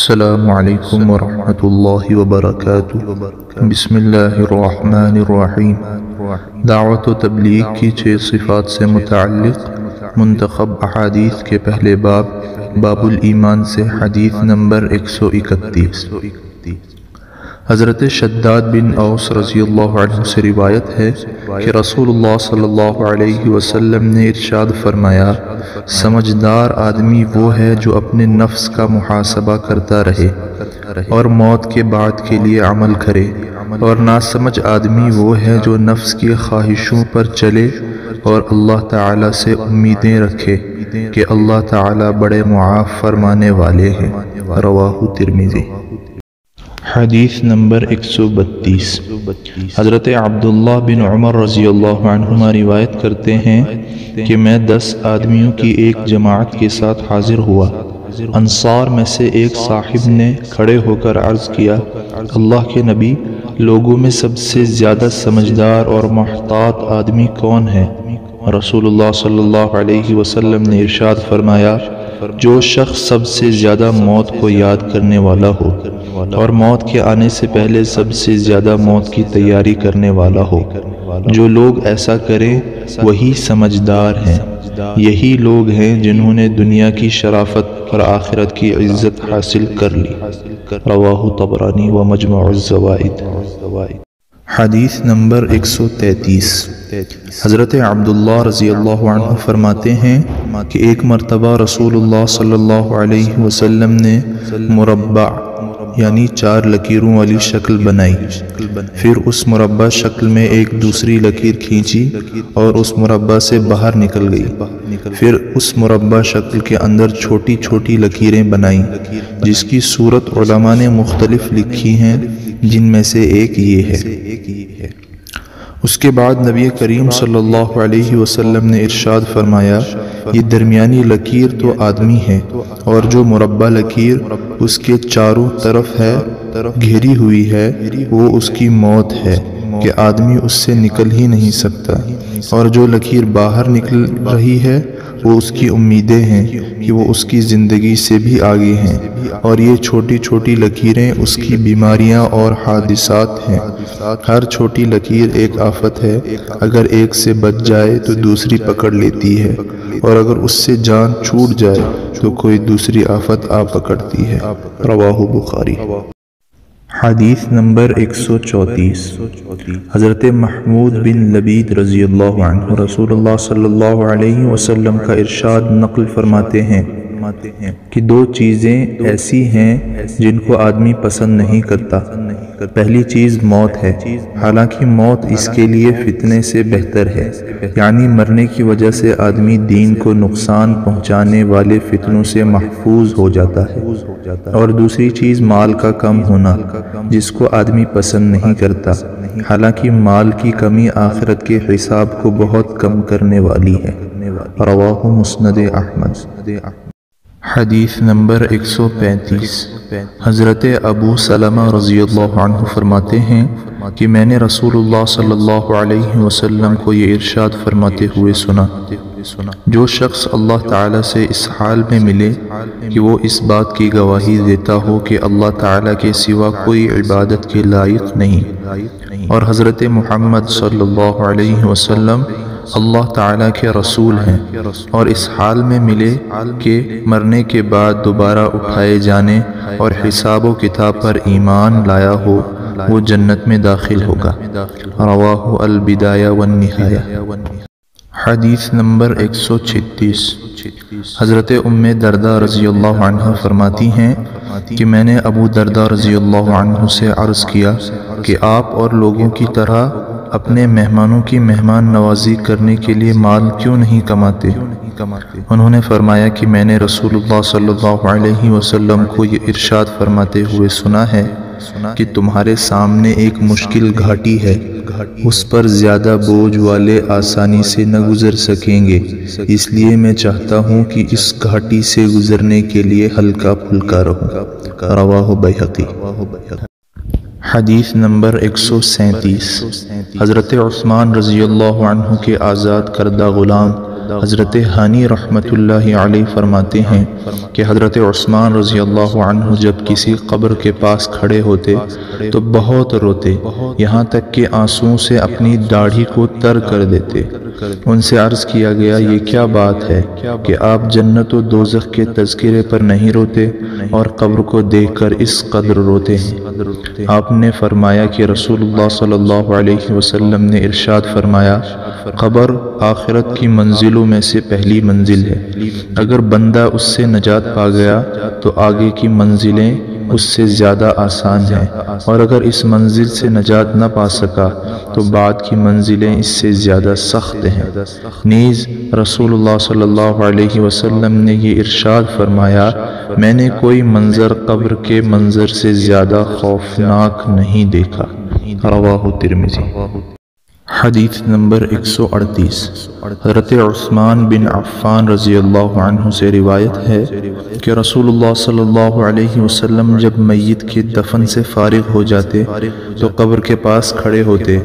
السلام علیکم ورحمۃ اللہ وبرکاتہ۔ بسم اللہ الرحمن الرحیم۔ دعوت و تبلیغ کی 6 صفات سے متعلق منتخب احادیث کے پہلے باب الایمان سے حدیث نمبر 131۔ حضرت شداد بن اوس رضی اللہ عنہ سے روایت ہے کہ رسول اللہ صلی اللہ علیہ وسلم نے ارشاد فرمایا، سمجھدار آدمی وہ ہے جو اپنے نفس کا محاسبہ کرتا رہے اور موت کے بعد کے لیے عمل کرے، اور ناسمجھ آدمی وہ ہے جو نفس کی خواہشوں پر چلے اور اللہ تعالیٰ سے امیدیں رکھے کہ اللہ تعالیٰ بڑے معاف فرمانے والے ہیں۔ رواہ ترمذی۔ حدیث نمبر 132۔ حضرت عبداللہ بن عمر رضی اللہ عنہما روایت کرتے ہیں کہ میں 10 آدمیوں کی ایک جماعت کے ساتھ حاضر ہوا۔ انصار میں سے ایک صاحب نے کھڑے ہو کر عرض کیا، اللہ کے نبی، لوگوں میں سب سے زیادہ سمجھدار اور محتاط آدمی کون ہے؟ رسول اللہ صلی اللہ علیہ وسلم نے ارشاد فرمایا، جو شخص سب سے زیادہ موت کو یاد کرنے والا ہو اور موت کے آنے سے پہلے سب سے زیادہ موت کی تیاری کرنے والا ہو۔ جو لوگ ایسا کریں وہی سمجھدار ہیں۔ یہی لوگ ہیں جنہوں نے دنیا کی شرافت اور آخرت کی عزت حاصل کر لی۔ رواہ طبرانی و مجمع الزوائد۔ حدیث نمبر 133۔ حضرت عبداللہ رضی اللہ عنہ فرماتے ہیں کہ ایک مرتبہ رسول اللہ صلی اللہ علیہ وسلم نے مربع یعنی 4 لکیروں والی شکل بنائی، پھر اس مربع شکل میں ایک دوسری لکیر کھینچی اور اس مربع سے باہر نکل گئی، پھر اس مربع شکل کے اندر چھوٹی چھوٹی لکیریں بنائیں جس کی صورت علماء نے مختلف لکھی ہیں، جن میں سے ایک یہ ہے۔ اس کے بعد نبی کریم صلی اللہ علیہ وسلم نے ارشاد فرمایا، یہ درمیانی لکیر تو آدمی ہے، اور جو مربع لکیر اس کے چاروں طرف ہے گھیری ہوئی ہے وہ اس کی موت ہے کہ آدمی اس سے نکل ہی نہیں سکتا، اور جو لکیر باہر نکل رہی ہے وہ اس کی امیدیں ہیں کہ وہ اس کی زندگی سے بھی آگے ہیں، اور یہ چھوٹی چھوٹی لکیریں اس کی بیماریاں اور حادثات ہیں۔ ہر چھوٹی لکیر ایک آفت ہے، اگر ایک سے بچ جائے تو دوسری پکڑ لیتی ہے، اور اگر اس سے جان چھوٹ جائے تو کوئی دوسری آفت آ پکڑتی ہے۔ رواہ بخاری۔ حدیث نمبر 134۔ حضرت محمود بن لبید رضی اللہ عنہ رسول اللہ صلی اللہ علیہ وسلم کا ارشاد نقل فرماتے ہیں کہ 2 چیزیں ایسی ہیں جن کو آدمی پسند نہیں کرتا۔ پہلی چیز موت ہے، حالانکہ موت اس کے لیے فتنے سے بہتر ہے، یعنی مرنے کی وجہ سے آدمی دین کو نقصان پہنچانے والے فتنوں سے محفوظ ہو جاتا ہے۔ اور دوسری چیز مال کا کم ہونا، جس کو آدمی پسند نہیں کرتا، حالانکہ مال کی کمی آخرت کے حساب کو بہت کم کرنے والی ہے۔ رواہ مسند احمد۔ حدیث نمبر 135۔ حضرت ابو سلمہ رضی اللہ عنہ فرماتے ہیں کہ میں نے رسول اللہ صلی اللہ علیہ وسلم کو یہ ارشاد فرماتے ہوئے سنا، جو شخص اللہ تعالیٰ سے اس حال میں ملے کہ وہ اس بات کی گواہی دیتا ہو کہ اللہ تعالیٰ کے سوا کوئی عبادت کے لائق نہیں، اور حضرت محمد صلی اللہ علیہ وسلم اللہ تعالیٰ کے رسول ہیں، اور اس حال میں ملے کہ مرنے کے بعد دوبارہ اٹھائے جانے اور حساب و کتاب پر ایمان لایا ہو، وہ جنت میں داخل ہوگا۔ رواہ البدایہ والنہایہ۔ حدیث نمبر 136۔ حضرت ام درداء رضی اللہ عنہ فرماتی ہیں کہ میں نے ابو درداء رضی اللہ عنہ سے عرض کیا کہ آپ اور لوگوں کی طرح اپنے مہمانوں کی مہمان نوازی کرنے کے لیے مال کیوں نہیں کماتے؟ انہوں نے فرمایا کہ میں نے رسول اللہ صلی اللہ علیہ وسلم کو یہ ارشاد فرماتے ہوئے سنا ہے کہ تمہارے سامنے ایک مشکل گھاٹی ہے، اس پر زیادہ بوجھ والے آسانی سے نہ گزر سکیں گے، اس لیے میں چاہتا ہوں کہ اس گھاٹی سے گزرنے کے لیے ہلکا پھلکا رہوں۔ رواہ بیہقی۔ حدیث نمبر 137۔ حضرت عثمان رضی اللہ عنہ کے آزاد کردہ غلام حضرت ہانی رحمۃ اللہ علیہ فرماتے ہیں کہ حضرت عثمان رضی اللہ عنہ جب کسی قبر کے پاس کھڑے ہوتے تو بہت روتے، یہاں تک کہ آنسوؤں سے اپنی داڑھی کو تر کر دیتے۔ ان سے عرض کیا گیا یہ کیا بات ہے کہ آپ جنت و دوزخ کے تذکرے پر نہیں روتے اور قبر کو دیکھ کر اس قدر روتے ہیں؟ آپ نے فرمایا کہ رسول اللہ صلی اللہ علیہ وسلم نے ارشاد فرمایا، قبر آخرت کی منزلوں میں سے پہلی منزل ہے، اگر بندہ اس سے نجات پا گیا تو آگے کی منزلیں اس سے زیادہ آسان ہیں، اور اگر اس منزل سے نجات نہ پا سکا تو بعد کی منزلیں اس سے زیادہ سخت ہیں۔ نیز رسول اللہ صلی اللہ علیہ وسلم نے یہ ارشاد فرمایا، میں نے کوئی منظر قبر کے منظر سے زیادہ خوفناک نہیں دیکھا۔ رواہ ترمذی۔ حدیث نمبر 138 حضرت عثمان بن عفان رضی اللہ عنہ سے روایت ہے کہ رسول اللہ صلی اللہ علیہ وسلم جب میت کے دفن سے فارغ ہو جاتے تو قبر کے پاس کھڑے ہوتے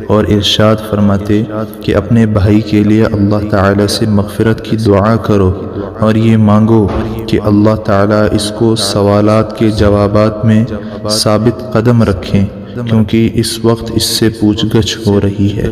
اور ارشاد فرماتے کہ اپنے بھائی کے لیے اللہ تعالی سے مغفرت کی دعا کرو اور یہ مانگو کہ اللہ تعالی اس کو سوالات کے جوابات میں ثابت قدم رکھیں، کیونکہ اس وقت اس سے پوچھ گچھ ہو رہی ہے۔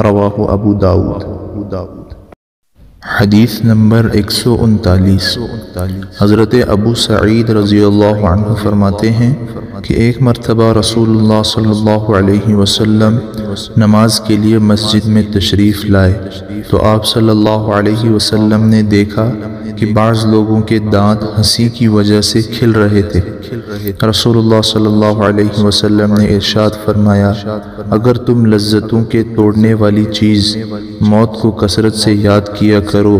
رواہ ابو داؤد۔ حدیث نمبر 139 حضرت ابو سعید رضی اللہ عنہ فرماتے ہیں کہ ایک مرتبہ رسول اللہ صلی اللہ علیہ وسلم نماز کے لیے مسجد میں تشریف لائے تو آپ صلی اللہ علیہ وسلم نے دیکھا کہ بعض لوگوں کے دانت ہنسی کی وجہ سے کھل رہے تھے۔ رسول اللہ صلی اللہ علیہ وسلم نے ارشاد فرمایا، اگر تم لذتوں کے توڑنے والی چیز موت کو کثرت سے یاد کیا کرو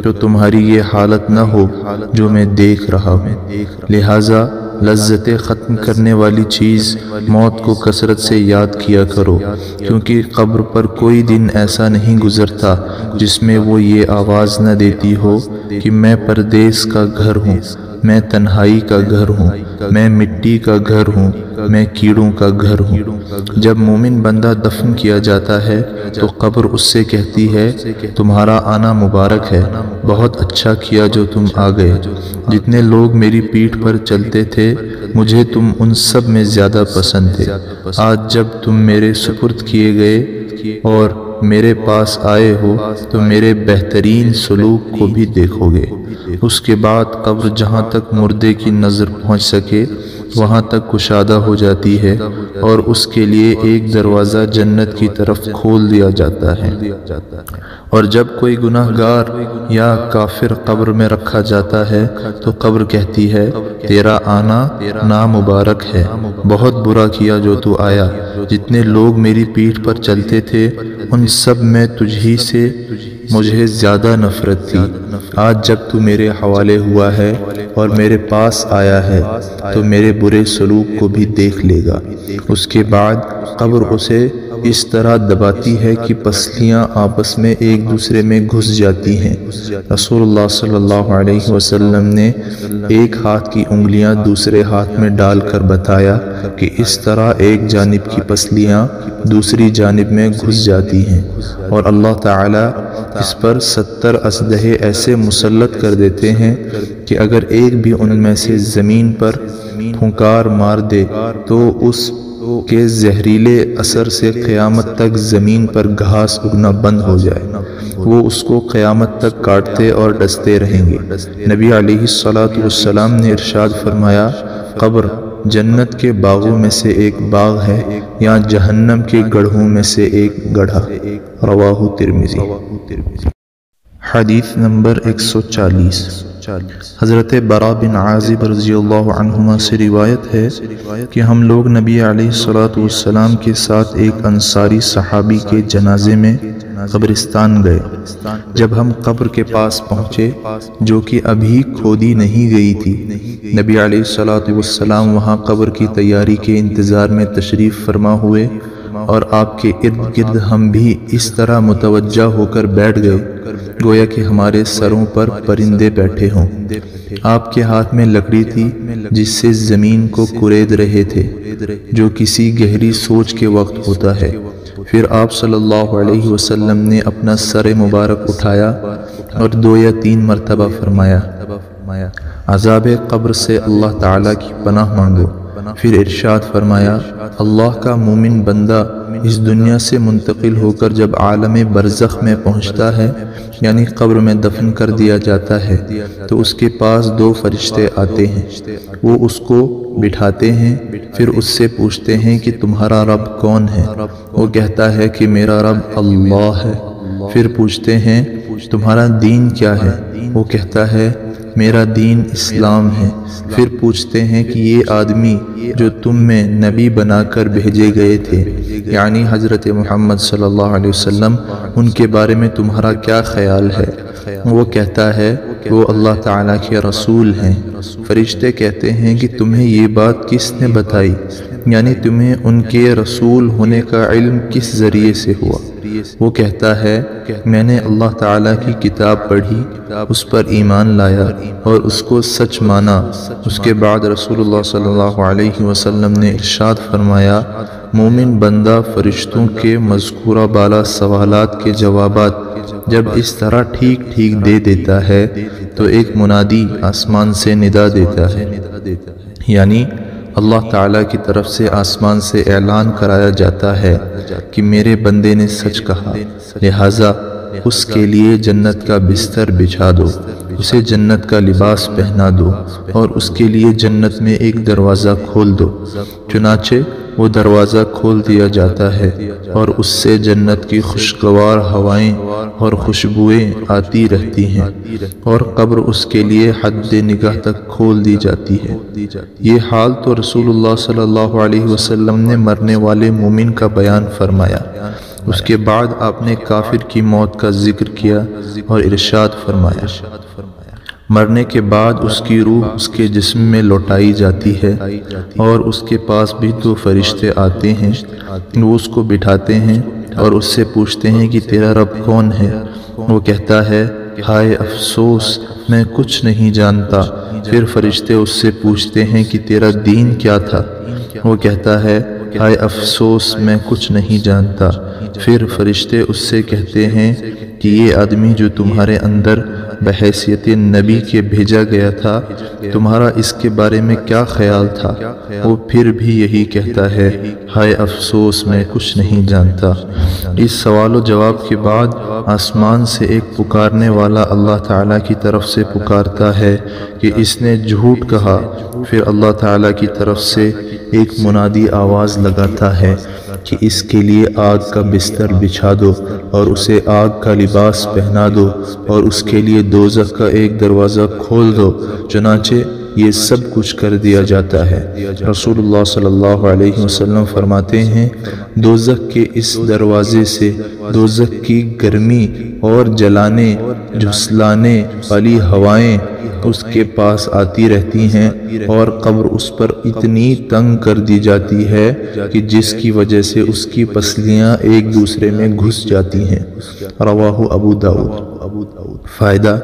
تو تمہاری یہ حالت نہ ہو جو میں دیکھ رہا ہوں، لہٰذا لذتیں ختم کرنے والی چیز موت کو کثرت سے یاد کیا کرو، کیونکہ قبر پر کوئی دن ایسا نہیں گزرتا جس میں وہ یہ آواز نہ دیتی ہو کہ میں پردیس کا گھر ہوں، میں تنہائی کا گھر ہوں، میں مٹی کا گھر ہوں، میں کیڑوں کا گھر ہوں۔ جب مومن بندہ دفن کیا جاتا ہے تو قبر اس سے کہتی ہے، تمہارا آنا مبارک ہے، بہت اچھا کیا جو تم آ گئے، جتنے لوگ میری پیٹھ پر چلتے تھے مجھے تم ان سب میں زیادہ پسند تھے، آج جب تم میرے سپرد کیے گئے اور میرے پاس آئے ہو تو میرے بہترین سلوک کو بھی دیکھو گے۔ اس کے بعد قبر جہاں تک مردے کی نظر پہنچ سکے وہاں تک کشادہ ہو جاتی ہے اور اس کے لیے ایک دروازہ جنت کی طرف کھول دیا جاتا ہے، اور جب کوئی گناہ گار یا کافر قبر میں رکھا جاتا ہے تو قبر کہتی ہے، تیرا آنا نامبارک ہے، بہت برا کیا جو تو آیا، جتنے لوگ میری پیٹھ پر چلتے تھے ان سب میں تجھی سے مجھے زیادہ نفرت تھی، آج جب تو میرے حوالے ہوا ہے اور میرے پاس آیا ہے تو میرے برے سلوک کو بھی دیکھ لے گا۔ اس کے بعد قبر اسے اس طرح دباتی ہے کہ پسلیاں آپس میں ایک دوسرے میں گھس جاتی ہیں۔ رسول اللہ صلی اللہ علیہ وسلم نے ایک ہاتھ کی انگلیاں دوسرے ہاتھ میں ڈال کر بتایا کہ اس طرح ایک جانب کی پسلیاں دوسری جانب میں گھس جاتی ہیں، اور اللہ تعالیٰ اس پر 70 اسلحے ایسے مسلط کر دیتے ہیں کہ اگر ایک بھی ان میں سے زمین پر پھونکار مار دے تو اس کے زہریلے اثر سے قیامت تک زمین پر گھاس اگنا بند ہو جائے، وہ اس کو قیامت تک کاٹتے اور ڈستے رہیں گے۔ نبی علیہ السلام نے ارشاد فرمایا، قبر جنت کے باغوں میں سے ایک باغ ہے یا جہنم کے گڑھوں میں سے ایک گڑھا۔ رواہ ترمذی۔ حدیث نمبر 140 حضرت برا بن عازب رضی اللہ عنہما سے روایت ہے کہ ہم لوگ نبی علیہ السلام کے ساتھ ایک انصاری صحابی کے جنازے میں قبرستان گئے۔ جب ہم قبر کے پاس پہنچے جو کہ ابھی کھودی نہیں گئی تھی، نبی علیہ السلام وہاں قبر کی تیاری کے انتظار میں تشریف فرما ہوئے اور آپ کے ارد گرد ہم بھی اس طرح متوجہ ہو کر بیٹھ گئے گویا کہ ہمارے سروں پر پرندے بیٹھے ہوں۔ آپ کے ہاتھ میں لکڑی تھی جس سے زمین کو کورید رہے تھے، جو کسی گہری سوچ کے وقت ہوتا ہے۔ پھر آپ صلی اللہ علیہ وسلم نے اپنا سر مبارک اٹھایا اور 2 یا 3 مرتبہ فرمایا عذاب قبر سے اللہ تعالیٰ کی پناہ مانگو۔ پھر ارشاد فرمایا اللہ کا مومن بندہ اس دنیا سے منتقل ہو کر جب عالم برزخ میں پہنچتا ہے یعنی قبر میں دفن کر دیا جاتا ہے تو اس کے پاس 2 فرشتے آتے ہیں، وہ اس کو بٹھاتے ہیں، پھر اس سے پوچھتے ہیں کہ تمہارا رب کون ہے؟ وہ کہتا ہے کہ میرا رب اللہ ہے۔ پھر پوچھتے ہیں تمہارا دین کیا ہے؟ وہ کہتا ہے میرا دین اسلام ہے۔ پھر پوچھتے ہیں کہ یہ آدمی جو تم میں نبی بنا کر بھیجے گئے تھے یعنی حضرت محمد صلی اللہ علیہ وسلم، ان کے بارے میں تمہارا کیا خیال ہے؟ وہ کہتا ہے وہ اللہ تعالیٰ کے رسول ہیں۔ فرشتے کہتے ہیں کہ تمہیں یہ بات کس نے بتائی؟ یعنی تمہیں ان کے رسول ہونے کا علم کس ذریعے سے ہوا؟ وہ کہتا ہے میں نے اللہ تعالیٰ کی کتاب پڑھی، اس پر ایمان لایا اور اس کو سچ مانا۔ اس کے بعد رسول اللہ صلی اللہ علیہ وسلم نے ارشاد فرمایا مومن بندہ فرشتوں کے مذکورہ بالا سوالات کے جوابات جب اس طرح ٹھیک ٹھیک دے دیتا ہے تو ایک منادی آسمان سے ندا دیتا ہے، یعنی اللہ تعالیٰ کی طرف سے آسمان سے اعلان کرایا جاتا ہے کہ میرے بندے نے سچ کہا، لہٰذا اس کے لیے جنت کا بستر بچھا دو، اسے جنت کا لباس پہنا دو اور اس کے لیے جنت میں ایک دروازہ کھول دو۔ چنانچہ وہ دروازہ کھول دیا جاتا ہے اور اس سے جنت کی خوشگوار ہوائیں اور خوشبوئیں آتی رہتی ہیں اور قبر اس کے لیے حد نگاہ تک کھول دی جاتی ہے۔ یہ حال تو رسول اللہ صلی اللہ علیہ وسلم نے مرنے والے مومن کا بیان فرمایا۔ اس کے بعد آپ نے کافر کی موت کا ذکر کیا اور ارشاد فرمایا مرنے کے بعد اس کی روح اس کے جسم میں لوٹائی جاتی ہے اور اس کے پاس بھی 2 فرشتے آتے ہیں، وہ اس کو بٹھاتے ہیں اور اس سے پوچھتے ہیں کہ تیرا رب کون ہے؟ وہ کہتا ہے ہائے افسوس میں کچھ نہیں جانتا۔ پھر فرشتے اس سے پوچھتے ہیں کہ تیرا دین کیا تھا؟ وہ کہتا ہے ہائے افسوس میں کچھ نہیں جانتا۔ پھر فرشتے اس سے کہتے ہیں کہ یہ آدمی جو تمہارے اندر بحیثیت نبی کے بھیجا گیا تھا تمہارا اس کے بارے میں کیا خیال تھا؟ وہ پھر بھی یہی کہتا ہے ہائے افسوس میں کچھ نہیں جانتا۔ اس سوال و جواب کے بعد آسمان سے ایک پکارنے والا اللہ تعالیٰ کی طرف سے پکارتا ہے کہ اس نے جھوٹ کہا۔ پھر اللہ تعالیٰ کی طرف سے ایک منادی آواز لگاتا ہے کہ اس کے لیے آگ کا بستر بچھا دو اور اسے آگ کا لباس پہنا دو اور اس کے لیے دوزخ کا ایک دروازہ کھول دو۔ چنانچہ یہ سب کچھ کر دیا جاتا ہے۔ رسول اللہ صلی اللہ علیہ وسلم فرماتے ہیں دوزخ کے اس دروازے سے دوزخ کی گرمی اور جلانے جھسلانے والی ہوائیں اس کے پاس آتی رہتی ہیں اور قبر اس پر اتنی تنگ کر دی جاتی ہے کہ جس کی وجہ سے اس کی پسلیاں ایک دوسرے میں گھس جاتی ہیں۔ رواہ ابو داؤد۔ فائدہ: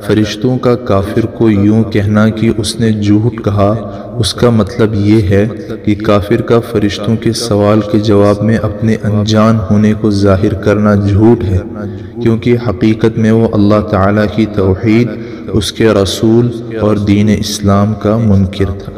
فرشتوں کا کافر کو یوں کہنا کہ اس نے جھوٹ کہا، اس کا مطلب یہ ہے کہ کافر کا فرشتوں کے سوال کے جواب میں اپنے انجان ہونے کو ظاہر کرنا جھوٹ ہے، کیونکہ حقیقت میں وہ اللہ تعالیٰ کی توحید، اس کے رسول اور دین اسلام کا منکر تھا۔